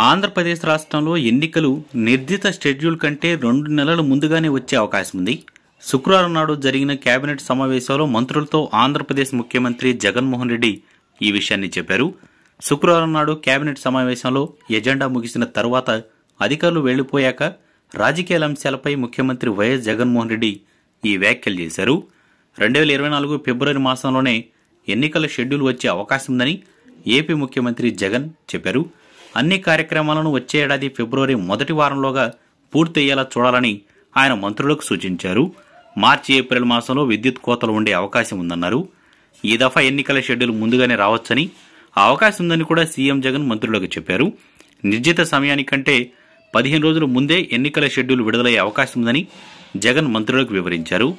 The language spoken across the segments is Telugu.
ఆంధ్రప్రదేశ్ రాష్ట్రంలో ఎన్నికలు నిర్దిష్ట షెడ్యూల్ కంటే 2 నెలల ముందుగానే వచ్చే అవకాశం ఉంది. శుక్రవారం నాడు జరిగిన కేబినెట్ సమావేశంలో మంత్రులతో ఆంధ్రప్రదేశ్ ముఖ్యమంత్రి జగన్మోహన్ రెడ్డి ఈ విషయాన్ని చెప్పారు. శుక్రవారం నాడు కేబినెట్ సమావేశంలో ఎజెండా ముగిసిన తర్వాత అధికారులు వెళ్లిపోయాక రాజకీయాల అంశాలపై ముఖ్యమంత్రి వైఎస్ జగన్మోహన్ రెడ్డి ఈ వ్యాఖ్యలు చేశారు. 2024 ఫిబ్రవరి మాసంలోనే ఎన్నికల షెడ్యూల్ వచ్చే అవకాశం ఉందని ఏపీ ముఖ్యమంత్రి జగన్ చెప్పారు. అన్ని కార్యక్రమాలను వచ్చే ఏడాది ఫిబ్రవరి మొదటి వారంలోగా పూర్తయ్యేలా చూడాలని ఆయన మంత్రులకు సూచించారు. మార్చి, ఏప్రిల్ మాసంలో విద్యుత్ కోతలు ఉండే అవకాశం ఉందన్నారు. ఈ దఫా ఎన్నికల షెడ్యూల్ ముందుగానే రావచ్చని, ఆ అవకాశం ఉందని కూడా సీఎం జగన్ మంత్రులకు చెప్పారు. నిర్జిత సమయానికంటే 15 రోజుల ముందే ఎన్నికల షెడ్యూల్ విడుదలయ్యే అవకాశం ఉందని జగన్ మంత్రులకు వివరించారు.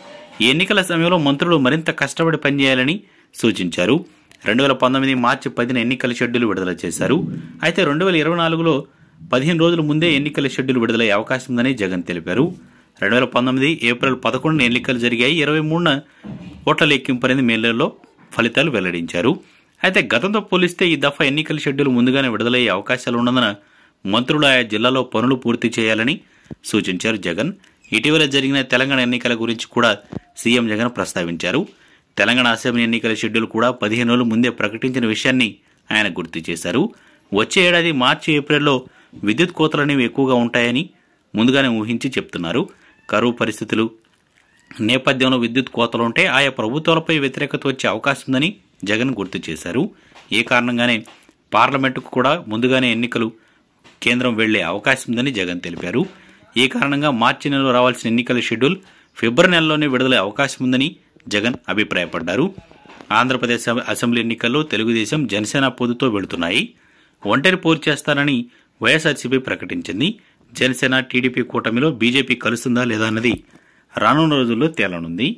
ఈ ఎన్నికల సమయంలో మంత్రులు మరింత కష్టపడి పనిచేయాలని సూచించారు. 2019 మార్చి 10న ఎన్నికల షెడ్యూల్ విడుదల చేశారు. అయితే 2024లో 15 రోజుల ముందే ఎన్నికల షెడ్యూల్ విడుదలయ్యే అవకాశం ఉందని జగన్ తెలిపారు. 2019 ఏప్రిల్ 11న ఎన్నికలు జరిగాయి. 23న ఓట్ల లెక్కింపు అనేది మే నెలలో ఫలితాలు వెల్లడించారు. అయితే గతంతో పోలిస్తే ఈ దఫా ఎన్నికల షెడ్యూల్ ముందుగానే విడుదలయ్యే అవకాశాలు ఉన్నందున మంత్రులు ఆయా జిల్లాలో పనులు పూర్తి చేయాలని సూచించారు జగన్. ఇటీవల జరిగిన తెలంగాణ ఎన్నికల గురించి కూడా సీఎం జగన్ ప్రస్తావించారు. తెలంగాణ అసెంబ్లీ ఎన్నికల షెడ్యూల్ కూడా 15 రోజుల ముందే ప్రకటించిన విషయాన్ని ఆయన గుర్తు చేశారు. వచ్చే ఏడాది మార్చి, ఏప్రిల్లో విద్యుత్ కోతలు అనేవి ఎక్కువగా ఉంటాయని ముందుగానే ఊహించి చెప్తున్నారు. కరువు పరిస్థితులు నేపథ్యంలో విద్యుత్ కోతలుంటే ఆయా ప్రభుత్వాలపై వ్యతిరేకత వచ్చే అవకాశం ఉందని జగన్ గుర్తు చేశారు. ఏ కారణంగానే పార్లమెంటుకు కూడా ముందుగానే ఎన్నికలు కేంద్రం వెళ్లే అవకాశం ఉందని జగన్ తెలిపారు. ఈ కారణంగా మార్చి నెలలో రావాల్సిన ఎన్నికల షెడ్యూల్ ఫిబ్రవరి నెలలోనే విడుదలయ్యే అవకాశం ఉందని జగన్ అభిప్రాయపడ్డారు. ఆంధ్రప్రదేశ్ అసెంబ్లీ ఎన్నికల్లో తెలుగుదేశం, జనసేన పొత్తుతో వెళుతున్నాయి. ఒంటరి పోరు చేస్తానని వైఎస్ఆర్సీపీ ప్రకటించింది. జనసేన, టీడీపీ కూటమిలో బీజేపీ కలుస్తుందా లేదా అన్నది రానున్న రోజుల్లో తేలనుంది.